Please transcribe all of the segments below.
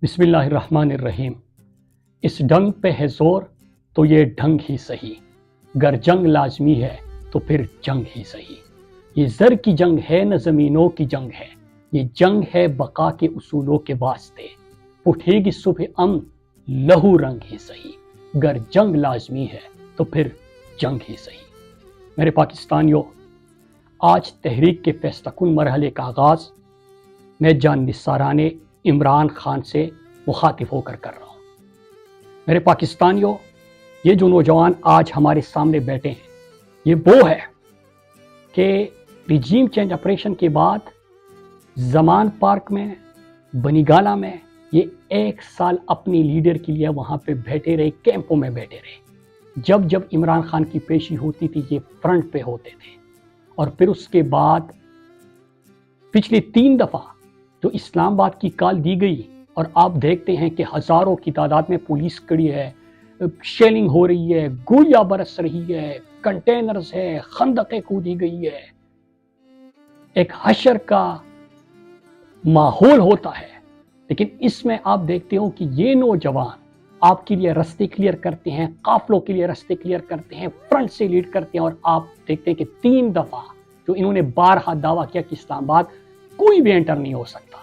بسم اللہ الرحمن الرحیم۔ اس ڈنگ پہ ہے زور تو یہ ڈھنگ ہی صحیح، گر جنگ لازمی ہے تو پھر جنگ ہی صحیح۔ یہ زر کی جنگ ہے نہ زمینوں کی جنگ ہے، یہ جنگ ہے بقا کے اصولوں کے واسطے۔ اٹھے گی صبح امن لہو رنگ ہی صحیح، گر جنگ لازمی ہے تو پھر جنگ ہی صحیح۔ میرے پاکستانیوں، آج تحریک کے فیصلہ کن مرحلے کا آغاز میں جان نثارانہ عمران خان سے مخاطب ہو کر رہا ہوں۔ میرے پاکستانیوں، یہ جو نوجوان آج ہمارے سامنے بیٹھے ہیں، یہ وہ ہے کہ ریجیم چینج آپریشن کے بعد زمان پارک میں، بنی گالہ میں یہ 1 سال اپنی لیڈر کے لیے وہاں پہ بیٹھے رہے، کیمپوں میں بیٹھے رہے۔ جب جب عمران خان کی پیشی ہوتی تھی یہ فرنٹ پہ ہوتے تھے، اور پھر اس کے بعد پچھلی 3 دفعہ جو اسلام آباد کی کال دی گئی، اور آپ دیکھتے ہیں کہ ہزاروں کی تعداد میں پولیس کھڑی ہے، شیلنگ ہو رہی ہے، گولیاں برس رہی ہے، کنٹینرز ہے، خندقیں کھودی گئی ہے، ایک حشر کا ماحول ہوتا ہے۔ لیکن اس میں آپ دیکھتے ہو کہ یہ نوجوان آپ کے لیے رستے کلیئر کرتے ہیں، قافلوں کے لیے رستے کلیئر کرتے ہیں، فرنٹ سے لیڈ کرتے ہیں، اور آپ دیکھتے ہیں کہ 3 دفعہ جو انہوں نے بارہا دعویٰ کیا کہ اسلام آباد کوئی بھی انٹر نہیں ہو سکتا،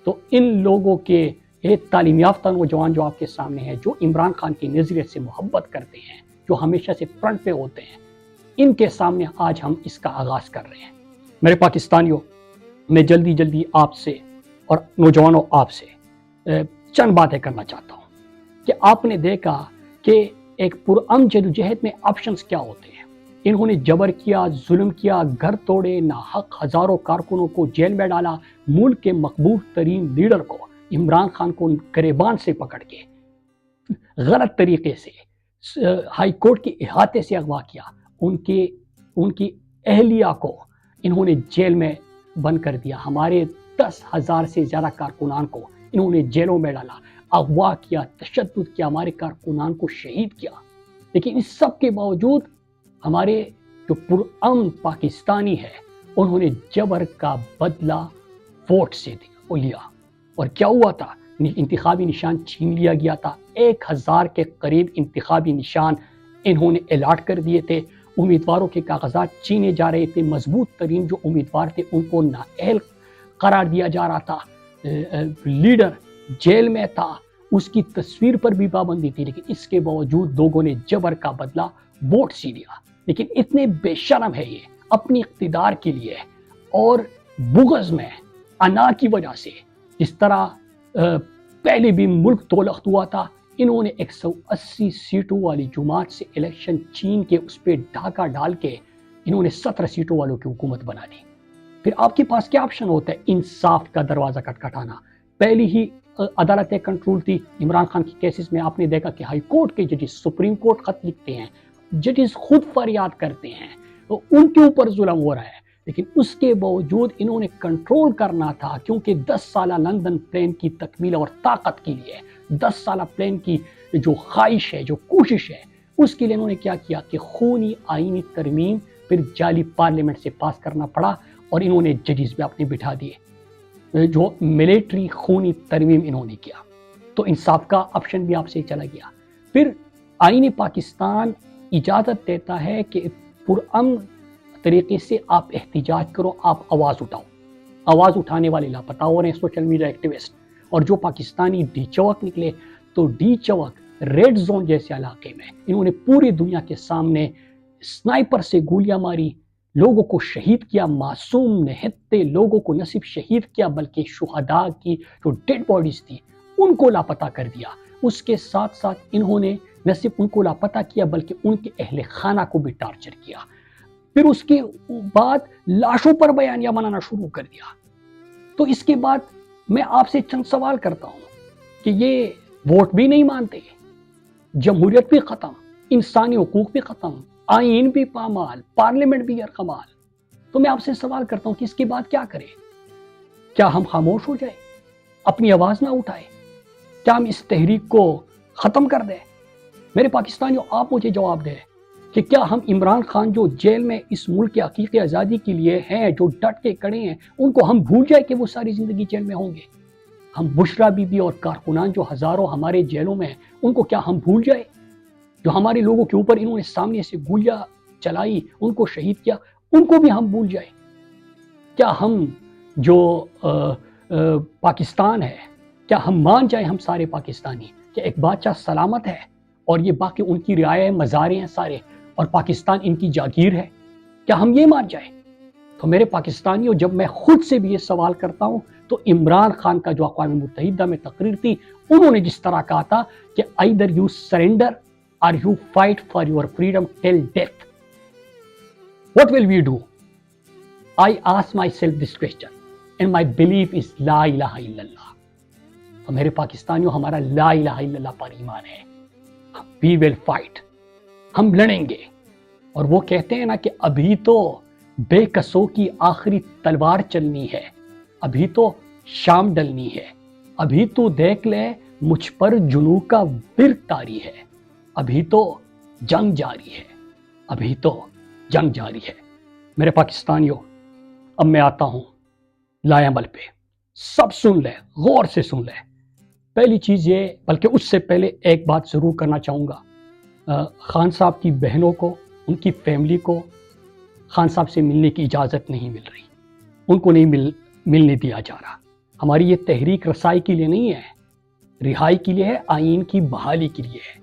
تو ان لوگوں کے یہ تعلیم یافتہ نوجوان جو آپ کے سامنے ہیں، جو عمران خان کی نظریے سے محبت کرتے ہیں، جو ہمیشہ سے فرنٹ پہ ہوتے ہیں، ان کے سامنے آج ہم اس کا آغاز کر رہے ہیں۔ میرے پاکستانیوں، میں جلدی آپ سے اور نوجوانوں آپ سے چند باتیں کرنا چاہتا ہوں کہ آپ نے دیکھا کہ ایک پرامن جدوجہد میں آپشنز کیا ہوتے ہیں۔ انہوں نے جبر کیا، ظلم کیا، گھر توڑے، ناحق ہزاروں کارکنوں کو جیل میں ڈالا، ملک کے مقبول ترین لیڈر کو، عمران خان کو گریبان سے پکڑ کے غلط طریقے سے ہائی کورٹ کے احاطے سے اغوا کیا، ان کی اہلیہ کو انہوں نے جیل میں بند کر دیا، ہمارے 10,000 سے زیادہ کارکنان کو انہوں نے جیلوں میں ڈالا، اغوا کیا، تشدد کیا، ہمارے کارکنان کو شہید کیا۔ لیکن اس سب کے باوجود ہمارے جو پرامن پاکستانی ہے، انہوں نے جبر کا بدلہ ووٹ سے لیا، اور کیا ہوا تھا؟ انتخابی نشان چھین لیا گیا تھا۔ 1,000 کے قریب انتخابی نشان انہوں نے الاٹ کر دیے تھے، امیدواروں کے کاغذات چھینے جا رہے تھے، مضبوط ترین جو امیدوار تھے ان کو نااہل قرار دیا جا رہا تھا، لیڈر جیل میں تھا، اس کی تصویر پر بھی پابندی تھی، لیکن اس کے باوجود لوگوں نے جبر کا بدلہ ووٹ سے لیا۔ لیکن اتنے بے شرم ہے یہ اپنی اقتدار کے لیے اور بغض میں انا کی وجہ سے، جس طرح پہلے بھی ملک تولخت ہوا تھا، انہوں نے 180 سیٹوں والی جماعت سے الیکشن چھین کے اس پہ ڈھاکہ ڈال کے انہوں نے 17 سیٹوں والوں کی حکومت بنا دی۔ پھر آپ کے پاس کیا آپشن ہوتا ہے؟ انصاف کا دروازہ کھٹکھٹانا۔ پہلی ہی عدالتیں کنٹرول تھی عمران خان کی کیسز میں، آپ نے دیکھا کہ ہائی کورٹ کے ججز سپریم کورٹ خط لکھتے ہیں، ججز خود فریاد کرتے ہیں، تو ان کے اوپر ظلم ہو رہا ہے، لیکن اس کے باوجود انہوں نے کنٹرول کرنا تھا، کیونکہ 10 سالہ لندن پلان کی تکمیل اور طاقت کے لیے، 10 سالہ پلان کی جو خواہش ہے، جو کوشش ہے، اس کے لیے انہوں نے کیا کیا کہ خونی آئینی ترمیم پھر جعلی پارلیمنٹ سے پاس کرنا پڑا، اور انہوں نے ججز بھی اپنے بٹھا دیے، جو ملٹری خونی ترمیم انہوں نے کیا۔ تو انصاف کا آپشن بھی آپ سے چلا گیا۔ پھر آئین پاکستان اجازت دیتا ہے کہ پرامن طریقے سے آپ احتجاج کرو، آپ آواز اٹھاؤ۔ آواز اٹھانے والے لاپتہ ہو رہے ہیں سوشل میڈیا ایکٹیوسٹ، اور جو پاکستانی ڈی چوک نکلے، تو ڈی چوک ریڈ زون جیسے علاقے میں انہوں نے پوری دنیا کے سامنے سنائپر سے گولیاں ماری، لوگوں کو شہید کیا، معصوم نہتے لوگوں کو نہ صرف شہید کیا بلکہ شہداء کی جو ڈیڈ باڈیز تھی ان کو لاپتہ کر دیا۔ اس کے ساتھ ساتھ انہوں نے نہ صرف ان کو لاپتہ کیا بلکہ ان کے اہل خانہ کو بھی ٹارچر کیا۔ پھر اس کے بعد لاشوں پر بیانیہ بنانا شروع کر دیا۔ تو اس کے بعد میں آپ سے چند سوال کرتا ہوں کہ یہ ووٹ بھی نہیں مانتے، جمہوریت بھی ختم، انسانی حقوق بھی ختم، آئین بھی پامال، پارلیمنٹ بھی یرغمال، تو میں آپ سے سوال کرتا ہوں کہ اس کے بعد کیا کریں؟ کیا ہم خاموش ہو جائیں، اپنی آواز نہ اٹھائیں؟ کیا ہم اس تحریک کو ختم کر دیں؟ میرے پاکستانیوں، آپ مجھے جواب دیں کہ کیا ہم عمران خان جو جیل میں اس ملک کے حقیقی آزادی کے لیے ہیں، جو ڈٹ کے کڑے ہیں، ان کو ہم بھول جائیں کہ وہ ساری زندگی جیل میں ہوں گے؟ ہم بشرا بی بی اور کارکنان جو ہزاروں ہمارے جیلوں میں ہیں ان کو کیا ہم بھول جائے؟ جو ہمارے لوگوں کے اوپر انہوں نے سامنے سے گولیاں چلائی، ان کو شہید کیا، ان کو بھی ہم بھول جائیں؟ کیا ہم جو پاکستان ہے، کیا ہم مان جائیں ہم سارے پاکستانی کہ ایک بادشاہ سلامت ہے اور یہ باقی ان کی رعایا مزارے ہیں سارے اور پاکستان ان کی جاگیر ہے؟ کیا ہم یہ مان جائیں؟ تو میرے پاکستانیوں، جب میں خود سے بھی یہ سوال کرتا ہوں تو عمران خان کا جو اقوام متحدہ میں تقریر تھی، انہوں نے جس طرح کہا تھا کہ either you surrender or you fight for your freedom till death. What will we do? I ask myself this question and my belief is لا الہ الا اللہ. تو میرے پاکستانیوں، ہمارا لا الہ الا اللہ پر ایمان ہے. We will fight. ہم لڑیں گے. اور وہ کہتے ہیں نا کہ ابھی تو بے کسوں کی آخری تلوار چلنی ہے، ابھی تو شام ڈلنی ہے، ابھی تو دیکھ لے مجھ پر جنوں کا برق طاری ہے، ابھی تو جنگ جاری ہے، ابھی تو جنگ جاری ہے. میرے پاکستانیوں، اب میں آتا ہوں لائے عمل پہ. سب سن لیں، غور سے سن لیں. پہلی چیز یہ، بلکہ اس سے پہلے ایک بات ضرور کرنا چاہوں گا. خان صاحب کی بہنوں کو، ان کی فیملی کو خان صاحب سے ملنے کی اجازت نہیں مل رہی، ان کو نہیں ملنے دیا جا رہا. ہماری یہ تحریک رسائی کے لیے نہیں ہے، رہائی کے لیے ہے، آئین کی بحالی کے لیے ہے،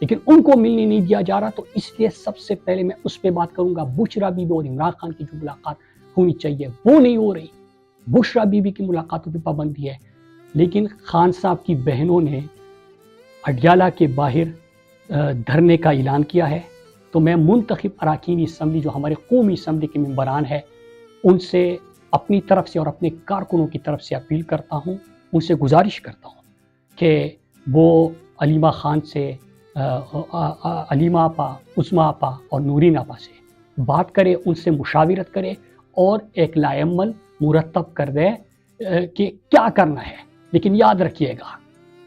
لیکن ان کو ملنے نہیں دیا جا رہا. تو اس لیے سب سے پہلے میں اس پہ بات کروں گا. بشرا بی بی اور عمران خان کی جو ملاقات ہونی چاہیے وہ نہیں ہو رہی. بشرا بی بی کی ملاقاتوں پہ پابندی ہے، لیکن خان صاحب کی بہنوں نے اڈیالہ کے باہر دھرنے کا اعلان کیا ہے. تو میں منتخب اراکین اسمبلی، جو ہمارے قومی اسمبلی کے ممبران ہیں، ان سے اپنی طرف سے اور اپنے کارکنوں کی طرف سے اپیل کرتا ہوں، ان سے گزارش کرتا ہوں کہ وہ علیمہ خان سے، علیمہ آپا، عظمیٰ آپا اور نورین آپا سے بات کرے، ان سے مشاورت کرے اور ایک لائحہ عمل مرتب کر دے کہ کیا کرنا ہے. لیکن یاد رکھیے گا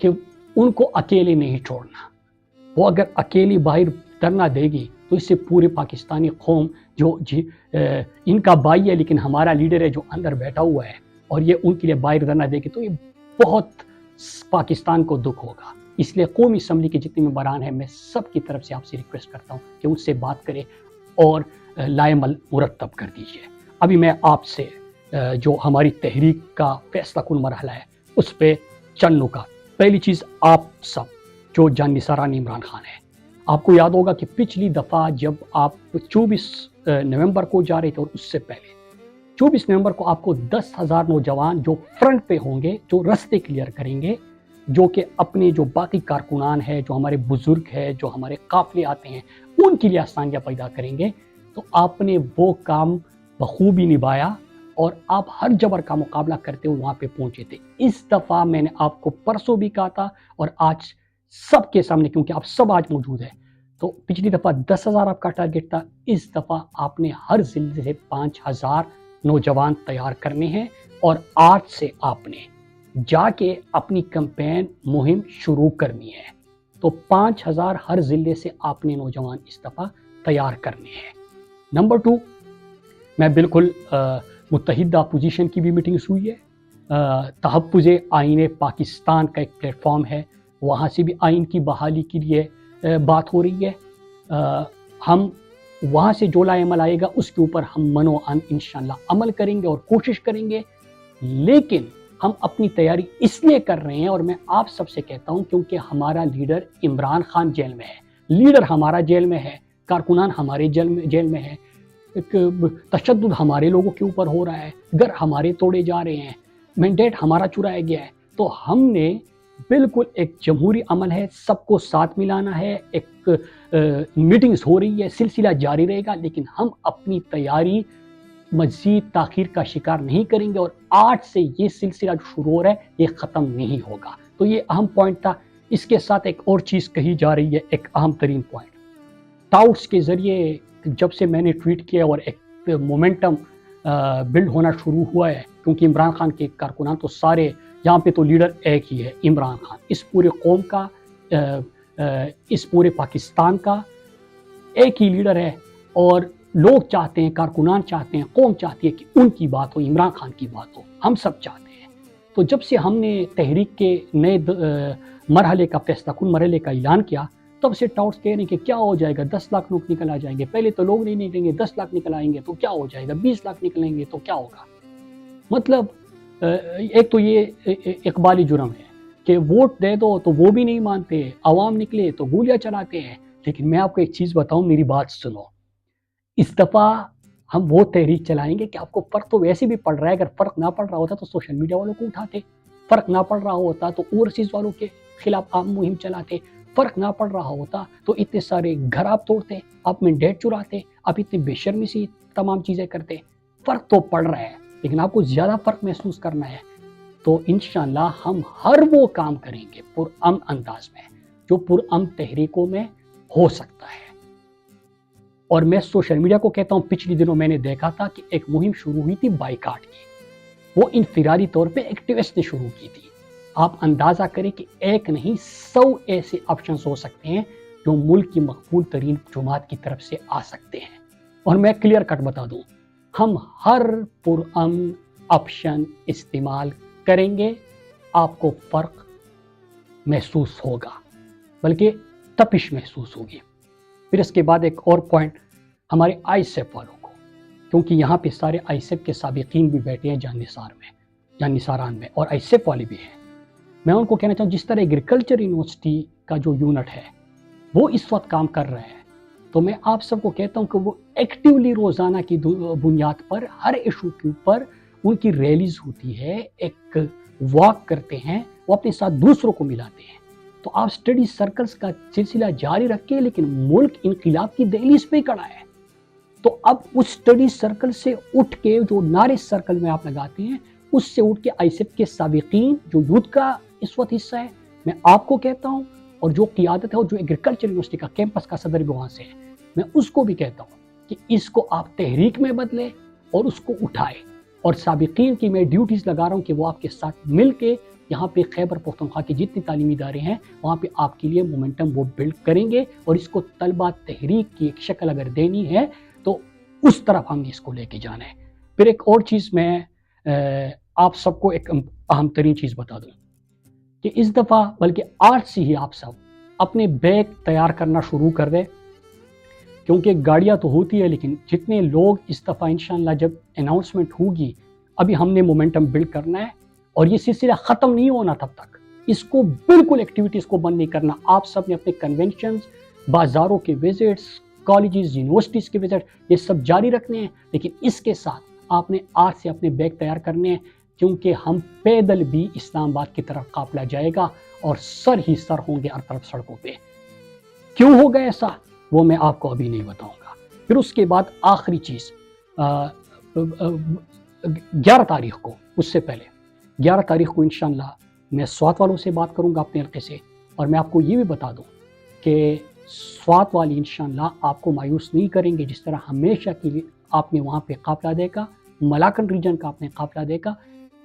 کہ ان کو اکیلے نہیں چھوڑنا. وہ اگر اکیلی باہر دھرنا دے گی تو اس سے پورے پاکستانی قوم جو ان کا بھائی ہے لیکن ہمارا لیڈر ہے جو اندر بیٹھا ہوا ہے، اور یہ ان کے لیے باہر دھرنا دے گی تو یہ بہت پاکستان کو دکھ ہوگا. اس لیے قومی اسمبلی کے جتنے ممبران ہیں، میں سب کی طرف سے آپ سے ریکویسٹ کرتا ہوں کہ ان سے بات کرے اور لائحہ عمل مرتب کر دیجیے. ابھی میں آپ سے جو ہماری تحریک کا فیصلہ کن مرحلہ ہے اس پہ چند نکات. پہلی چیز، آپ سب جو جان نثاران عمران خان ہیں، آپ کو یاد ہوگا کہ پچھلی دفعہ جب آپ 24 نومبر کو جا رہے تھے، اور اس سے پہلے 24 نومبر کو آپ کو 10,000 نوجوان جو فرنٹ پہ ہوں گے، جو رستے کلیئر کریں گے، جو کہ اپنے جو باقی کارکنان ہیں، جو ہمارے بزرگ ہیں، جو ہمارے قافلے آتے ہیں، ان کے لیے آسانیاں پیدا کریں گے. تو آپ نے وہ کام بخوبی نبھایا اور آپ ہر جبر کا مقابلہ کرتے ہوئے وہاں پہ پہنچے تھے. اس دفعہ میں نے آپ کو پرسوں بھی کہا تھا اور آج سب کے سامنے، کیونکہ آپ سب آج موجود ہیں، تو پچھلی دفعہ 10,000 آپ کا ٹارگٹ تھا، اس دفعہ آپ نے ہر ضلع سے 5,000 نوجوان تیار کرنے ہیں، اور آج سے آپ نے جا کے اپنی کمپین مہم شروع کرنی ہے. تو 5,000 ہر ضلع سے آپ نے نوجوان اس دفعہ تیار کرنے ہیں. نمبر 2، میں بالکل متحدہ اپوزیشن کی بھی میٹنگز ہوئی ہے. تحفظ آئین پاکستان کا ایک پلیٹ فارم ہے، وہاں سے بھی آئین کی بحالی کے لیے بات ہو رہی ہے. ہم وہاں سے جو لائحہ عمل آئے گا اس کے اوپر ہم منو ان انشاءاللہ عمل کریں گے اور کوشش کریں گے. لیکن ہم اپنی تیاری اس لیے کر رہے ہیں، اور میں آپ سب سے کہتا ہوں، کیونکہ ہمارا لیڈر عمران خان جیل میں ہے، لیڈر ہمارا جیل میں ہے، کارکنان ہمارے جیل میں ہے، تشدد ہمارے لوگوں کے اوپر ہو رہا ہے، گھر ہمارے توڑے جا رہے ہیں، مینڈیٹ ہمارا چرایا گیا ہے. تو ہم نے بالکل ایک جمہوری عمل ہے، سب کو ساتھ ملانا ہے، ایک میٹنگز ہو رہی ہے، سلسلہ جاری رہے گا، لیکن ہم اپنی تیاری مزید تاخیر کا شکار نہیں کریں گے. اور آج سے یہ سلسلہ جو شروع ہو رہا ہے یہ ختم نہیں ہوگا. تو یہ اہم پوائنٹ تھا. اس کے ساتھ ایک اور چیز کہی جا رہی ہے، ایک اہم ترین پوائنٹ، ٹاؤٹس کے ذریعے جب سے میں نے ٹویٹ کیا اور ایک مومنٹم بلڈ ہونا شروع ہوا ہے، کیونکہ عمران خان کے کارکنان تو سارے یہاں پہ تو لیڈر ایک ہی ہے، عمران خان. اس پورے قوم کا، اس پورے پاکستان کا ایک ہی لیڈر ہے، اور لوگ چاہتے ہیں، کارکنان چاہتے ہیں، قوم چاہتی ہے کہ ان کی بات ہو، عمران خان کی بات ہو. ہم سب چاہتے ہیں. تو جب سے ہم نے تحریک کے نئے مرحلے کا فیصلہ کن مرحلے کا اعلان کیا، تب سے ٹاؤٹس کہہ رہے ہیں کہ کیا ہو جائے گا، 10 لاکھ لوگ نکل آ جائیں گے، پہلے تو لوگ نہیں نکلیں گے، 10 لاکھ نکل آئیں گے تو کیا ہو جائے گا، 20 لاکھ نکلیں گے تو کیا ہوگا۔ مطلب ایک تو یہ اقبالی جرم ہے کہ ووٹ دے دو تو وہ بھی نہیں مانتے، عوام نکلے تو گولیاں چلاتے ہیں۔ لیکن میں آپ کو ایک چیز بتاؤں، میری بات سنو، اس دفعہ ہم وہ تحریک چلائیں گے کہ آپ کو فرق تو ویسے بھی پڑ رہا ہے، اگر فرق نہ پڑ رہا ہوتا تو سوشل میڈیا والوں کو اٹھاتے، فرق نہ پڑ رہا ہوتا تو اوورسیز والوں کے خلاف آپ مہم چلاتے، فرق نہ پڑ رہا ہوتا تو اتنے سارے گھر آپ توڑتے، آپ مینڈیٹ چراتے، آپ اتنی بے شرمی سی تمام چیزیں کرتے۔ فرق تو پڑ رہا ہے، لیکن آپ کو زیادہ فرق محسوس کرنا ہے تو انشاءاللہ ہم ہر وہ کام کریں گے پرامن انداز میں جو پرامن تحریکوں میں ہو سکتا ہے۔ اور میں سوشل میڈیا کو کہتا ہوں، پچھلی دنوں میں نے دیکھا تھا کہ ایک مہم شروع ہوئی تھی بائیکاٹ کی، وہ انفرادی طور پہ ایکٹیوسٹ نے شروع کی تھی۔ آپ اندازہ کریں کہ ایک نہیں 100 ایسے آپشنز ہو سکتے ہیں جو ملک کی مقبول ترین جماعت کی طرف سے آ سکتے ہیں۔ اور میں کلیئر کٹ بتا دوں، ہم ہر پرامن آپشن استعمال کریں گے، آپ کو فرق محسوس ہوگا، بلکہ تپش محسوس ہوگی۔ پھر اس کے بعد ایک اور پوائنٹ ہمارے آئی سیف والوں کو، کیونکہ یہاں پہ سارے آئی سیف کے سابقین بھی بیٹھے ہیں جان نثاران میں، اور آئی سیف والے بھی ہیں۔ میں ان کو کہنا چاہوں، جس طرح ایگریکلچر یونیورسٹی کا جو یونٹ ہے وہ اس وقت کام کر رہے ہیں، تو میں آپ سب کو کہتا ہوں کہ وہ ایکٹیولی روزانہ کی بنیاد پر ہر ایشو کے اوپر ان کی ریلیز ہوتی ہے، ایک واک کرتے ہیں، وہ اپنے ساتھ دوسروں کو ملاتے ہیں۔ تو آپ اسٹڈی سرکلز کا سلسلہ جاری رکھیں، لیکن ملک انقلاب کی دہلیز پہ کھڑا ہے، تو اب اس اسٹڈی سرکل سے اٹھ کے جو نعرے سرکل میں آپ لگاتے ہیں، اس سے اٹھ کے آئی سیف کے سابقین جو یوتھ کا اس وقت حصہ ہے، میں آپ کو کہتا ہوں، اور جو قیادت ہے اور جو ایگریکلچر یونیورسٹی کا کیمپس کا صدر بھی وہاں سے ہے، میں اس کو بھی کہتا ہوں کہ اس کو آپ تحریک میں بدلیں اور اس کو اٹھائے۔ اور سابقین کی میں ڈیوٹیز لگا رہا ہوں کہ وہ آپ کے ساتھ مل کے یہاں پہ خیبر پختونخوا کے جتنے تعلیمی ادارے ہیں وہاں پہ آپ کے لیے مومنٹم وہ بلڈ کریں گے، اور اس کو طلبہ تحریک کی ایک شکل اگر دینی ہے تو اس طرف ہم نے اس کو لے کے جانا ہے۔ پھر ایک اور چیز میں آپ سب کو ایک اہم ترین چیز بتا دوں کہ اس دفعہ بلکہ آج سے ہی آپ سب اپنے بیگ تیار کرنا شروع کر دیں، کیونکہ گاڑیاں تو ہوتی ہے، لیکن جتنے لوگ اس دفعہ انشاءاللہ جب اناؤنسمنٹ ہوگی، ابھی ہم نے مومنٹم بلڈ کرنا ہے، اور یہ سلسلہ ختم نہیں ہونا تب تک، اس کو بالکل ایکٹیویٹیز کو بند نہیں کرنا۔ آپ سب نے اپنے کنونشنز، بازاروں کے وزٹس، کالجز، یونیورسٹیز کے وزٹ، یہ سب جاری رکھنے ہیں، لیکن اس کے ساتھ آپ نے آج سے اپنے بیگ تیار کرنے ہیں، کیونکہ ہم پیدل بھی اسلام آباد کی طرف قافلہ جائے گا اور سر ہی سر ہوں گے ہر طرف سڑکوں پہ۔ کیوں ہوگا ایسا، وہ میں آپ کو ابھی نہیں بتاؤں گا۔ پھر اس کے بعد آخری چیز 11 تاریخ کو، اس سے پہلے 11 تاریخ کو انشاءاللہ میں سوات والوں سے بات کروں گا اپنے حلقے سے، اور میں آپ کو یہ بھی بتا دوں کہ سوات والی انشاءاللہ آپ کو مایوس نہیں کریں گے۔ جس طرح ہمیشہ کے لیے آپ نے وہاں پہ قافلہ دیکھا، ملاکنڈ ریجن کا آپ نے قافلہ دیکھا،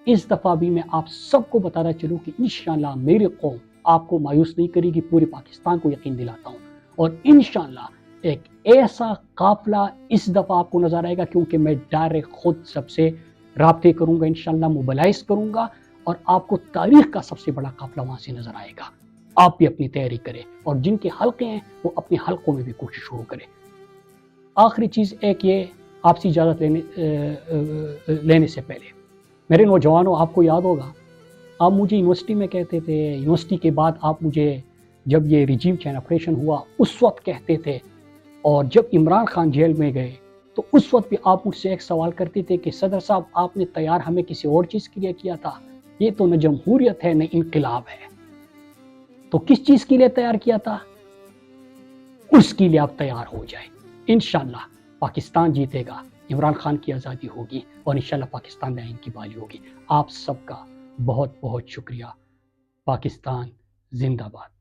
اس دفعہ بھی میں آپ سب کو بتانا چلوں کہ انشاءاللہ میری قوم آپ کو مایوس نہیں کرے گی، پورے پاکستان کو یقین دلاتا ہوں، اور انشاءاللہ ایک ایسا قافلہ اس دفعہ آپ کو نظر آئے گا، کیونکہ میں ڈائریکٹ خود سب سے رابطے کروں گا، انشاءاللہ موبلائز کروں گا، اور آپ کو تاریخ کا سب سے بڑا قافلہ وہاں سے نظر آئے گا۔ آپ بھی اپنی تیاری کریں، اور جن کے حلقے ہیں وہ اپنے حلقوں میں بھی کوشش شروع کریں۔ آخری چیز ایک یہ، آپ سے اجازت لینے سے پہلے میرے نوجوانوں، آپ کو یاد ہوگا آپ مجھے یونیورسٹی میں کہتے تھے، یونیورسٹی کے بعد آپ مجھے جب یہ رجیم چینج آپریشن ہوا اس وقت کہتے تھے، اور جب عمران خان جیل میں گئے تو اس وقت بھی آپ مجھ سے ایک سوال کرتے تھے کہ صدر صاحب آپ نے تیار ہمیں کسی اور چیز کے لیے کیا تھا، یہ تو نہ جمہوریت ہے نہ انقلاب ہے، تو کس چیز کے لیے تیار کیا تھا؟ اس کے لیے آپ تیار ہو جائیں۔ انشاءاللہ پاکستان جیتے گا، عمران خان کی آزادی ہوگی، اور انشاءاللہ پاکستان میں آئین کی بحالی ہوگی۔ آپ سب کا بہت بہت شکریہ۔ پاکستان زندہ باد۔